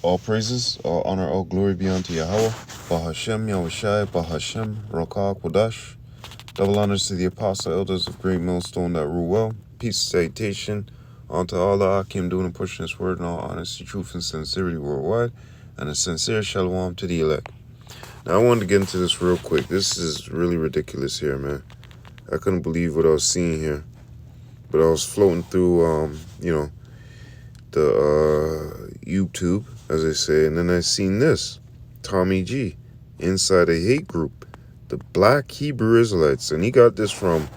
All praises, all honor, all glory be unto Yahweh, Bahashem, Yahushai, Bahashem, Rakah, Kodash. Double honors to the apostle elders of Great Millstone that rule well. Peace and salutation unto all the Akim doing and pushing this word in all honesty, truth, and sincerity worldwide, and a sincere shalom to the elect. Now, I wanted to get into this real quick. This is really ridiculous here, man. I couldn't believe what I was seeing here. But I was floating through, the YouTube, as they say, and then I seen this. Tommy G, inside a hate group, the Black Hebrew Israelites, and he got this from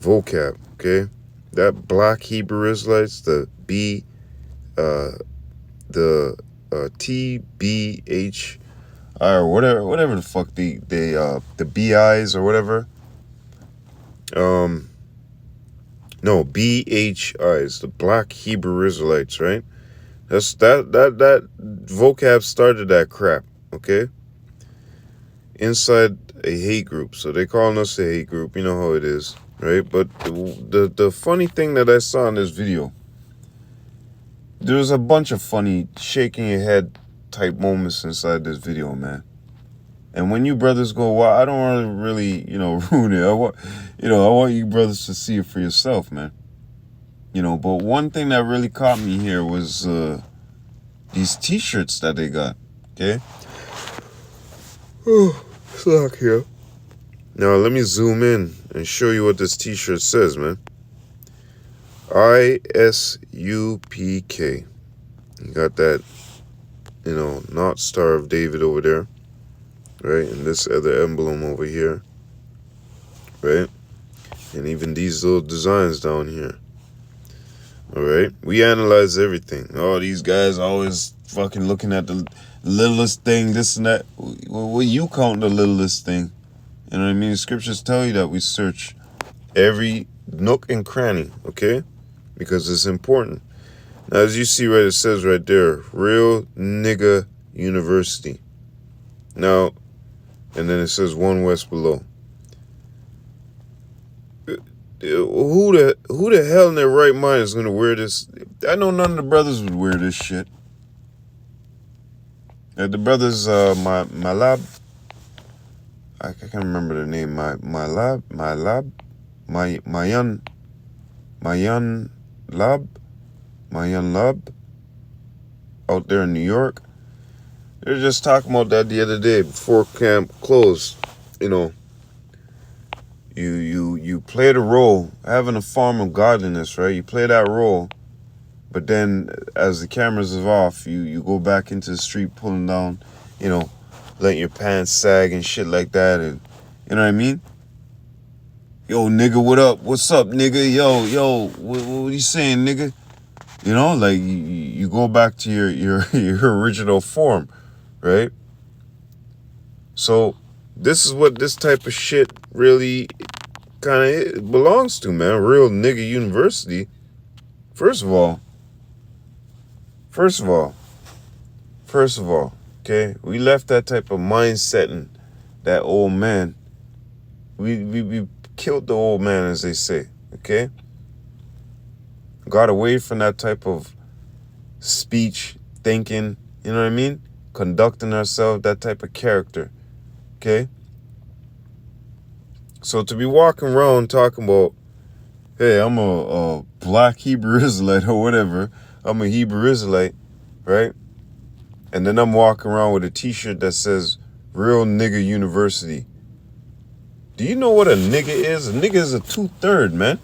Vocab, okay? That Black Hebrew Israelites, the TBH, or whatever the fuck the BIs or whatever. No, BHIs, the Black Hebrew Israelites, right? That Vocab started that crap, okay? Inside a hate group. So they calling us a hate group, you know how it is, right? But the funny thing that I saw in this video, there was a bunch of funny shaking your head type moments inside this video, man. And when you brothers go, well, I don't want to really, ruin it. I want you brothers to see it for yourself, man. But one thing that really caught me here was these t-shirts that they got, okay? Oh, slack here. Now, let me zoom in and show you what this t-shirt says, man. ISUPK. You got that, not Star of David over there. Right, and this other emblem over here, right, and even these little designs down here. All right, we analyze everything. Oh, these guys always fucking looking at the littlest thing, this and that. Well, you count the littlest thing? You know what I mean? The scriptures tell you that we search every nook and cranny, okay, because it's important. Now, as you see, right, it says right there, Real Nigga University. Now. And then it says One West below. Who the hell in their right mind is going to wear this? I know none of the brothers would wear this shit. The brothers, Malab, I can't remember the name. Mayan Lab, out there in New York. They were just talking about that the other day before camp closed. You play the role, having a form of godliness, right? You play that role, but then as the cameras are off, you go back into the street pulling down, letting your pants sag and shit like that, and you know what I mean? Yo, nigga, what up? What's up, nigga? Yo, what you saying, nigga? Like you go back to your original form. Right? So this is what this type of shit really kind of belongs to, man. Real Nigga University. First of all, okay? We left that type of mindset in that old man. We killed the old man, as they say, okay? Got away from that type of speech, thinking, you know what I mean? Conducting ourselves, that type of character, okay? So to be walking around talking about, hey, I'm a Black Hebrew Israelite or whatever, I'm a Hebrew Israelite, right? And then I'm walking around with a t-shirt that says Real Nigga University. Do you know what a nigga is? A nigga is a 2/3, man.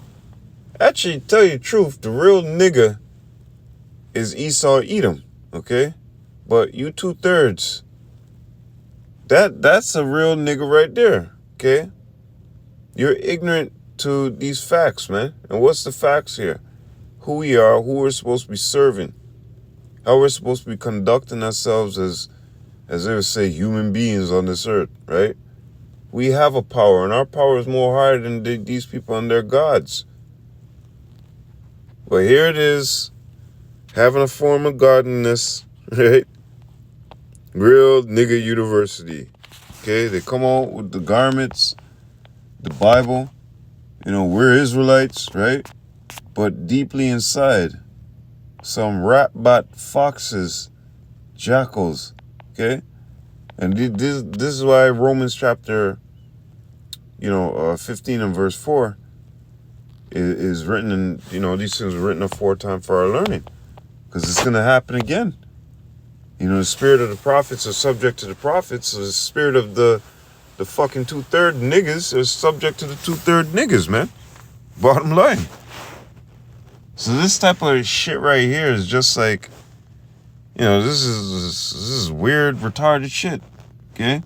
Actually, tell you the truth, the real nigga is Esau Edom, okay? But you 2/3, that's a real nigga right there, okay? You're ignorant to these facts, man. And what's the facts here? Who we are, who we're supposed to be serving, how we're supposed to be conducting ourselves as they would say, human beings on this earth, right? We have a power, and our power is more higher than these people and their gods. But here it is, having a form of godliness, right? Real Nigga University. Okay, they come out with the garments, the Bible. We're Israelites, right? But deeply inside, some rat-bat foxes jackals. Okay? And this is why Romans chapter 15 and verse 4 is written in, these things are written aforetime for our learning. Because it's going to happen again. The spirit of the prophets are subject to the prophets. So the spirit of the fucking 2/3 niggas is subject to the 2/3 niggas, man. Bottom line. So this type of shit right here is just like, this is weird, retarded shit. Okay?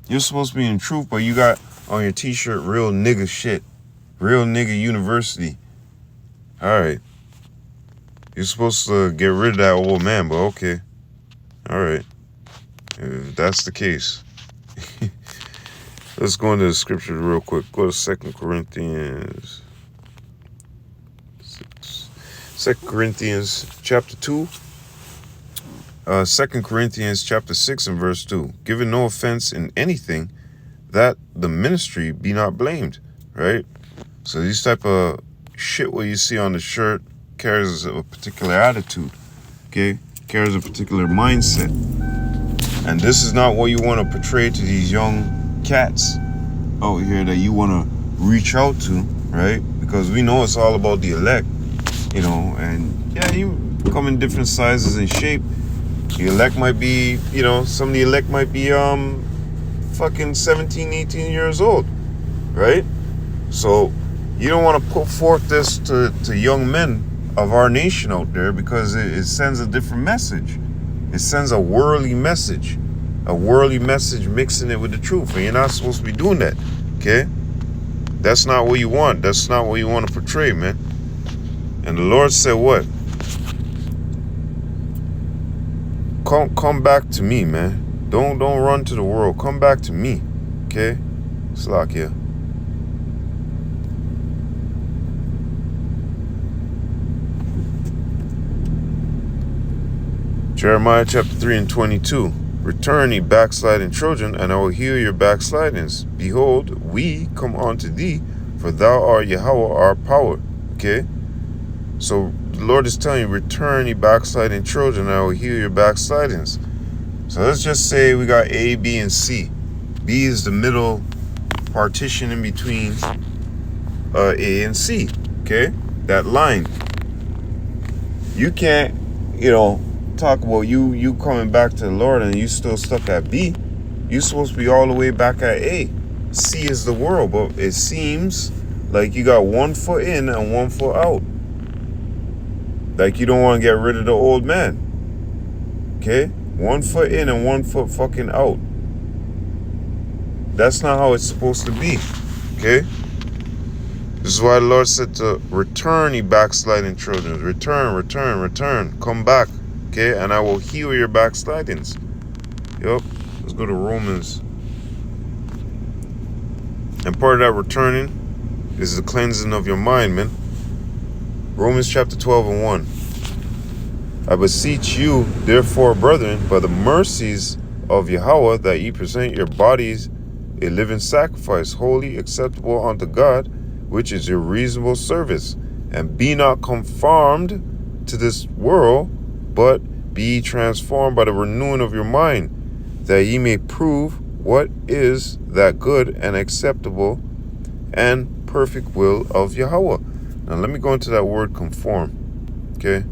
You're supposed to be in truth, but you got on your t-shirt real nigga shit. Real nigga university. Alright. You're supposed to get rid of that old man, but okay. Alright. If that's the case. Let's go into the scripture real quick. Go to 2 Corinthians. 2 Corinthians chapter 2. 2 Corinthians chapter 6 and verse 2. Giving no offense in anything, that the ministry be not blamed. Right? So these type of shit what you see on the shirt carries a particular attitude. Okay? Carries a particular mindset. And this is not what you want to portray to these young cats out here that you want to reach out to, right? Because we know it's all about the elect, and yeah, you come in different sizes and shape. The elect might be, some of the elect might be fucking 17, 18 years old, right? So you don't want to put forth this to young men of our nation out there, because it sends a different message. It sends a worldly message. A worldly message mixing it with the truth. And you're not supposed to be doing that. Okay? That's not what you want. That's not what you want to portray, man. And the Lord said what? Come back to me, man. Don't run to the world. Come back to me. Okay? Slakia. Jeremiah chapter 3 and 22. Return, ye backsliding children, and I will heal your backslidings. Behold, we come unto thee, for thou art Yahweh our power. Okay? So the Lord is telling you, return, ye backsliding children, and I will heal your backslidings. So let's just say we got A, B, and C. B is the middle partition in between A and C. Okay? That line. You can't, talk about you coming back to the Lord and you still stuck at B. You're supposed to be all the way back at A. C is the world, but it seems like you got 1 foot in and 1 foot out. Like you don't want to get rid of the old man. Okay? 1 foot in and 1 foot fucking out. That's not how it's supposed to be. Okay? This is why the Lord said to return, ye backsliding children. Return. Come back. Okay, and I will heal your backslidings. Yep. Let's go to Romans. And part of that returning is the cleansing of your mind, man. Romans chapter 12 and 1. I beseech you, therefore, brethren, by the mercies of Yahweh, that ye present your bodies a living sacrifice, holy, acceptable unto God, which is your reasonable service. And be not conformed to this world, but be transformed by the renewing of your mind, that ye may prove what is that good and acceptable and perfect will of Yahweh. Now let me go into that word conform. Okay.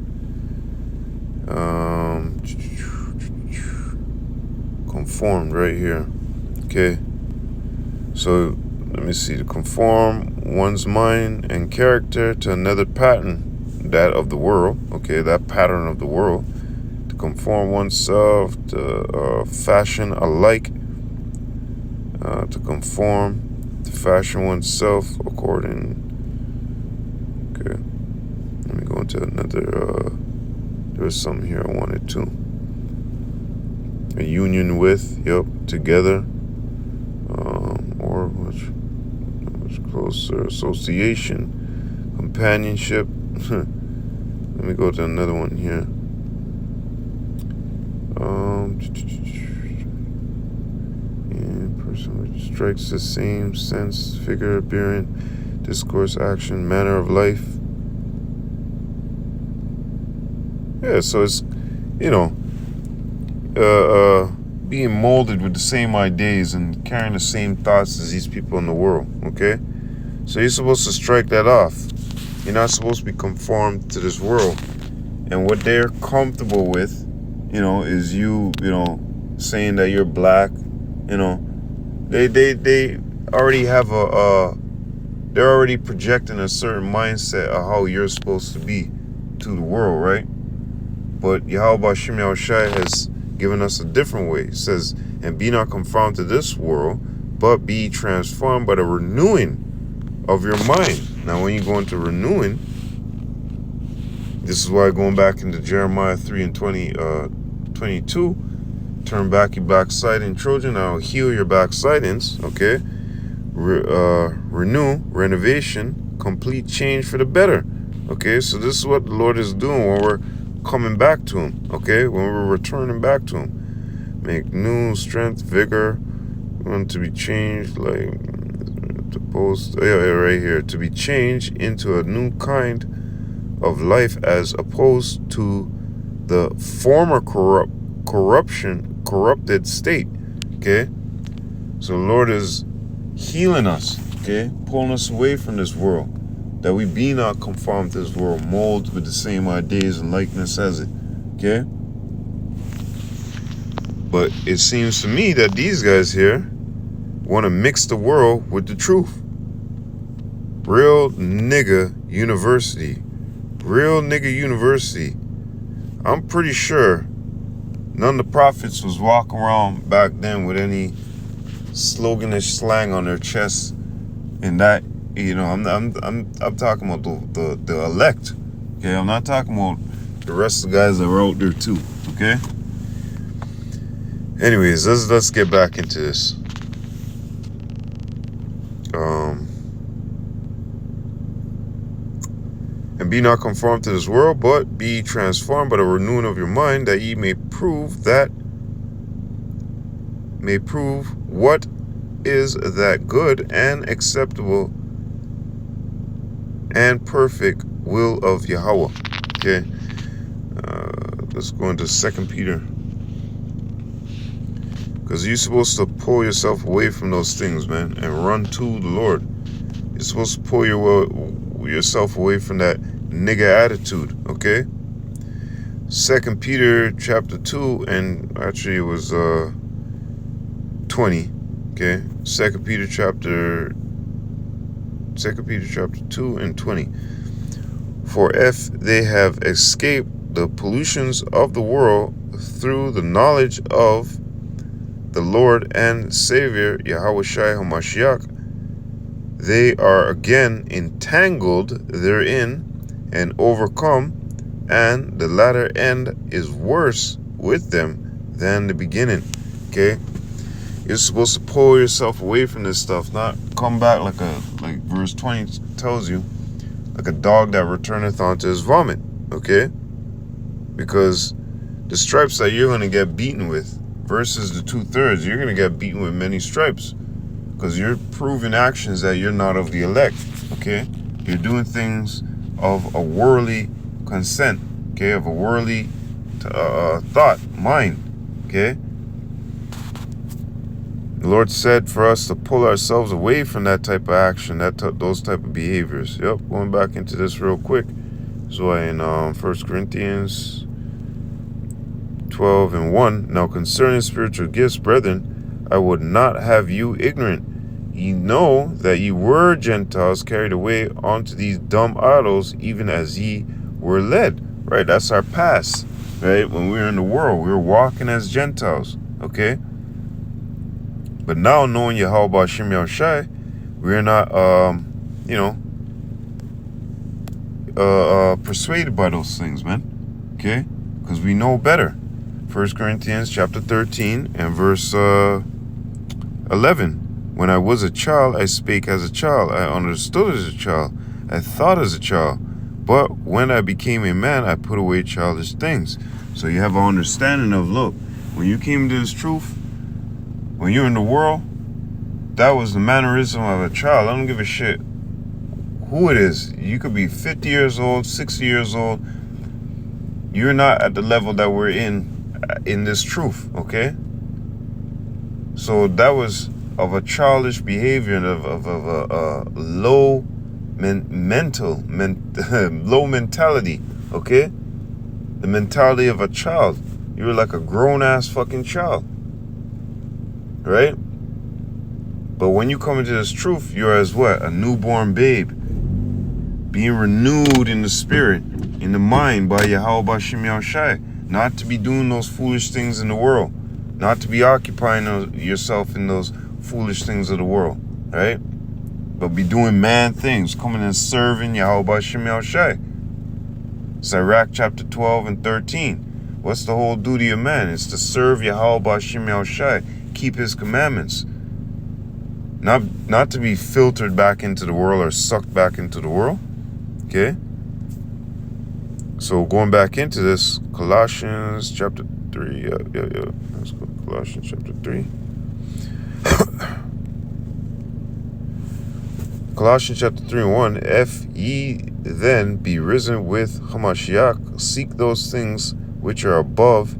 Conformed right here. Okay. So let me see. To conform one's mind and character to another pattern, that of the world. Okay, that pattern of the world. To conform oneself to fashion alike. To conform, to fashion oneself according. Okay, let me go into another. There's something here I wanted to. A union with, yep, together. Or much closer, association, companionship. Let me go to another one here. Person which strikes the same sense, figure, appearance, discourse, action, manner of life. Yeah, so it's, being molded with the same ideas and carrying the same thoughts as these people in the world, okay? So you're supposed to strike that off. You're not supposed to be conformed to this world. And what they're comfortable with, is you saying that you're black, they already have they're already projecting a certain mindset of how you're supposed to be to the world, right? But Yahweh Shem Yahushai has given us a different way. It says, and be not conformed to this world, but be transformed by the renewing of your mind. Now, when you go into renewing, this is why going back into Jeremiah 3 and 22, turn back your backsliding Trojan, I'll heal your backslidings, okay? Renew, renovation, complete change for the better, okay? So this is what the Lord is doing when we're coming back to him, okay? When we're returning back to him. Make new strength, vigor, want to be changed, like, right here, to be changed into a new kind of life as opposed to the former corrupted state, okay? So the Lord is healing us, okay? Pulling us away from this world, that we be not conformed to this world, molded with the same ideas and likeness as it, okay? But it seems to me that these guys here want to mix the world with the truth. Real nigga university. Real nigga university. I'm pretty sure none of the prophets was walking around back then with any sloganish slang on their chests, and that, I'm talking about the elect. Okay, I'm not talking about the rest of the guys that were out there too. Okay. Anyways, let's get back into this. And be not conformed to this world, but be transformed by the renewing of your mind, that ye may prove what is that good and acceptable and perfect will of Yahweh. Okay, let's go into 2 Peter, because you're supposed to pull yourself away from those things, man, and run to the Lord. You're supposed to pull yourself away from that nigga attitude, okay? 2 Peter chapter 2, and actually it was 20, okay? 2 Peter chapter 2 and 20. For if they have escaped the pollutions of the world through the knowledge of the Lord and Savior Yahweh Shai HaMashiach, they are again entangled therein and overcome, and the latter end is worse with them than the beginning. Okay, you're supposed to pull yourself away from this stuff, not come back like verse 20 tells you, like a dog that returneth unto his vomit. Okay, because the stripes that you're going to get beaten with versus the 2/3, you're going to get beaten with many stripes, because you're proving actions that you're not of the elect. Okay, you're doing things of a worldly consent, okay, of a worldly thought, mind, okay? The Lord said for us to pull ourselves away from that type of action, those type of behaviors. Yep, going back into this real quick. So in 1 Corinthians 12 and 1, now concerning spiritual gifts, brethren, I would not have you ignorant. Ye know that ye were Gentiles carried away onto these dumb idols, even as ye were led. Right, that's our past. Right, when we were in the world, we were walking as Gentiles. Okay, but now knowing Yahweh Shem Yahushai, we're not, persuaded by those things, man. Okay, because we know better. 1 Corinthians chapter 13 and verse 11. When I was a child, I spake as a child. I understood as a child. I thought as a child. But when I became a man, I put away childish things. So you have an understanding of, look, when you came to this truth, when you're in the world, that was the mannerism of a child. I don't give a shit who it is. You could be 50 years old, 60 years old. You're not at the level that we're in in this truth, okay? So that was of a childish behavior and of a low low mentality, okay? The mentality of a child. You were like a grown-ass fucking child, right? But when you come into this truth, you're as what? A newborn babe, being renewed in the spirit, in the mind by Yahweh Bashim Yahushai, not to be doing those foolish things in the world, not to be occupying yourself in those foolish things of the world, right? But be doing man things, coming and serving Yahweh Bashim Yahushai. Sirach chapter 12 and 13. What's the whole duty of man? It's to serve Yahweh Bashim Yahushai, keep his commandments. Not to be filtered back into the world or sucked back into the world. Okay? So going back into this, Colossians chapter 3. Yeah. Let's go to Colossians chapter 3. Colossians chapter 3 and 1. If ye then be risen with Hamashiach, seek those things which are above,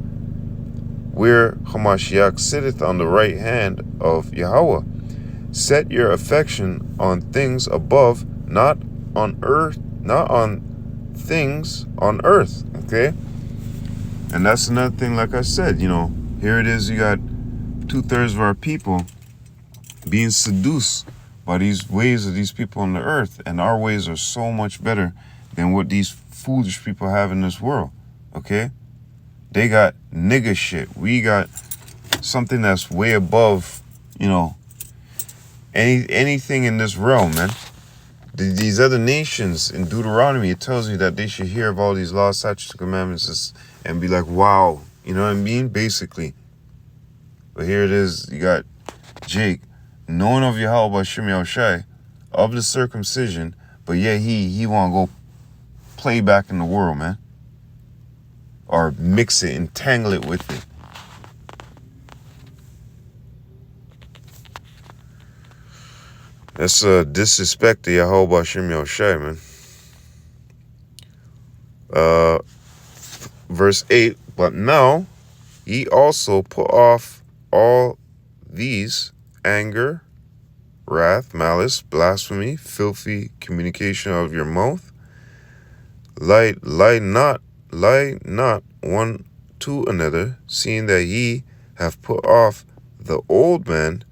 where Hamashiach sitteth on the right hand of Yahweh. Set your affection on things above, not on earth, not on things on earth, okay? And that's another thing, like I said, here it is, you got 2/3 of our people being seduced by these ways of these people on the earth, and our ways are so much better than what these foolish people have in this world, okay? They got nigga shit. We got something that's way above, anything in this realm, man. These other nations in Deuteronomy, it tells you that they should hear of all these laws, statutes, and commandments and be like, wow, you know what I mean? Basically. But here it is, you got Jake, knowing of Yahweh Bashim Yahushai, of the circumcision, but yeah, he want to go play back in the world, man. Or mix it, entangle it with it. That's disrespect to Yahweh Bashim Yahushai, man. Verse 8, but now ye also put off all these: anger, wrath, malice, blasphemy, filthy communication out of your mouth. Lie not one to another, seeing that ye have put off the old man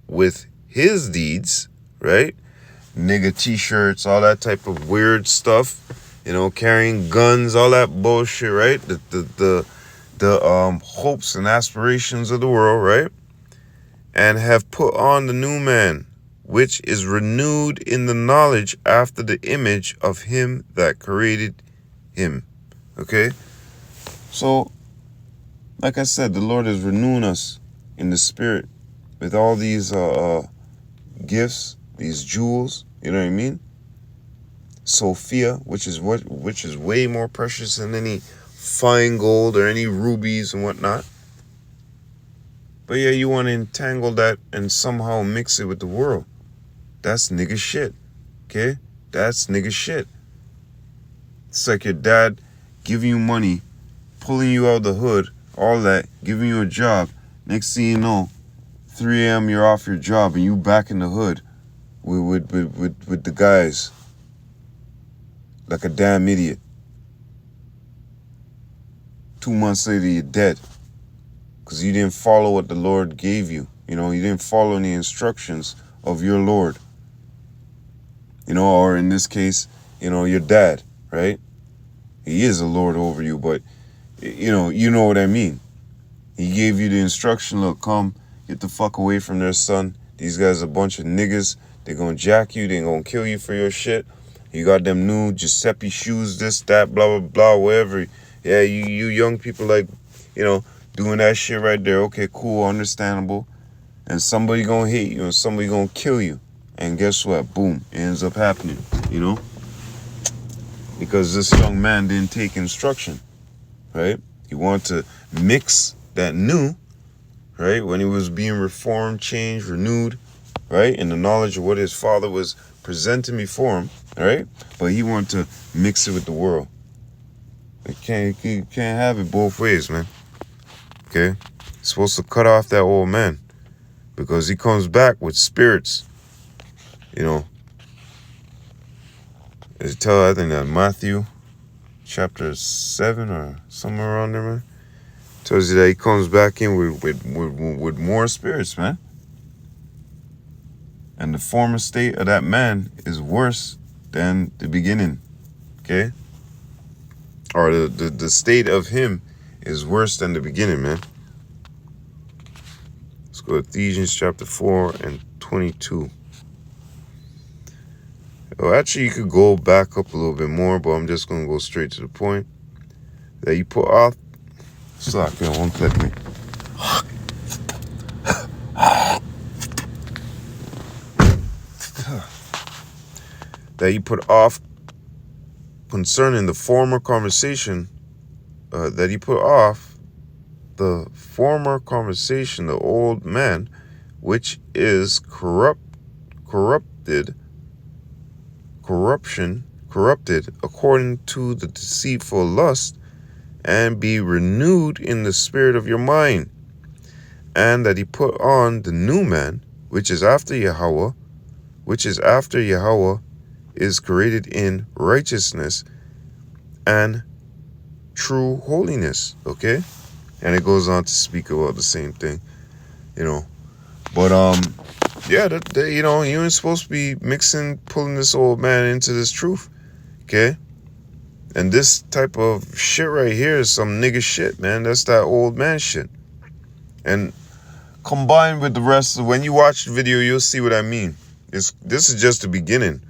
with his deeds, right? Nigga t-shirts, all that type of weird stuff, carrying guns, all that bullshit, right? The hopes and aspirations of the world, right? And have put on the new man, which is renewed in the knowledge after the image of him that created him. Okay? So, like I said, the Lord is renewing us in the spirit with all these gifts, these jewels, you know what I mean? Sophia, which is way more precious than any fine gold or any rubies and whatnot. But yeah, you want to entangle that and somehow mix it with the world. That's nigga shit. Okay? That's nigga shit. It's like your dad giving you money, pulling you out of the hood, all that, giving you a job. Next thing you know, 3 a.m. you're off your job and you back in the hood with the guys. Like a damn idiot. 2 months later, you're dead. Because you didn't follow what the Lord gave you. You didn't follow any instructions of your Lord. Or in this case, your dad, right? He is a Lord over you, but, you know what I mean. He gave you the instruction, look, come, get the fuck away from their son. These guys are a bunch of niggas. They're going to jack you. They're going to kill you for your shit. You got them new Giuseppe shoes, this, that, blah, blah, blah, whatever. Yeah, you young people like, doing that shit right there. Okay, cool, understandable. And somebody gonna hate you and somebody gonna kill you. And guess what? Boom, it ends up happening, Because this young man didn't take instruction, right? He wanted to mix that new, right? When he was being reformed, changed, renewed, right? In the knowledge of what his father was presenting before him, right? But he wanted to mix it with the world. You can't have it both ways, man. Okay? You're supposed to cut off that old man because he comes back with spirits. You know, I think that Matthew chapter 7 or somewhere around there, man. Tells you that he comes back in with more spirits, man. And the former state of that man is worse than the beginning. Okay? Or the state of him is worse than the beginning, man. Let's go to Ephesians chapter 4 and 22. Oh, actually, you could go back up a little bit more, but I'm just going to go straight to the point. That you put off. Stop, it won't let me. That you put off concerning the former conversation. That you put off the former conversation, the old man, which is corrupted according to the deceitful lust, and be renewed in the spirit of your mind, and that he put on the new man, which is after Yahweh, is created in righteousness and true holiness. Okay? And it goes on to speak about the same thing, you know. But yeah, you know, you ain't supposed to be pulling this old man into this truth. Okay? And this type of shit right here is some nigga shit, man. That's that old man shit. And combined with the rest, when you watch the video, you'll see what I mean. This is just the beginning.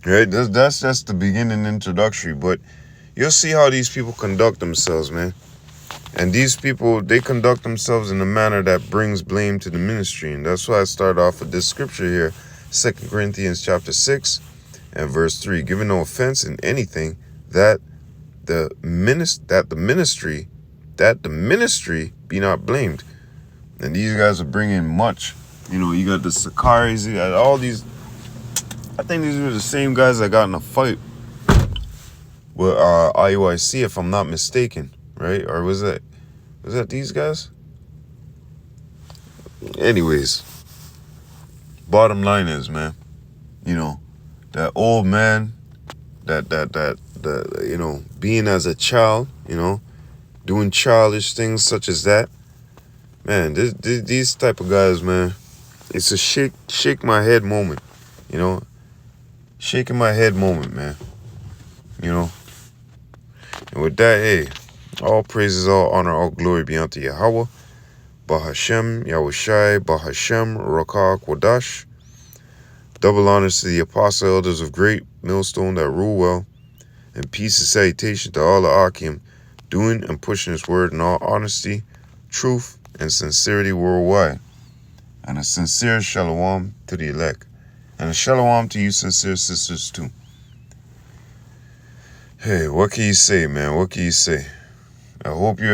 Right? That's just the beginning introductory. But you'll see how these people conduct themselves, man. And these people, they conduct themselves in a manner that brings blame to the ministry. And that's why I start off with this scripture here, 2 Corinthians chapter 6 and verse 3. Giving no offense in anything, that the ministry be not blamed. And these guys are bringing much. You know, you got the Sakaris, you got all these. I think these were the same guys that got in a fight with IUIC, if I'm not mistaken, right? Or was that these guys? Anyways, bottom line is, man, you know, that old man, that you know, being as a child, you know, doing childish things such as that, man, these type of guys, man, it's a shake my head moment, you know, shaking my head moment, man, you know. And with that, hey, all praises, all honor, all glory be unto Yahweh, Bahashem, Yahushai, Bahashem, Rakah, Kodash. Double honors to the apostle elders of Great Millstone that rule well, and peace and salutation to all the Akim, doing and pushing his word in all honesty, truth, and sincerity worldwide. And a sincere shalom to the elect. And a shalom to you sincere sisters too. Hey, what can you say, man? What can you say? I hope you're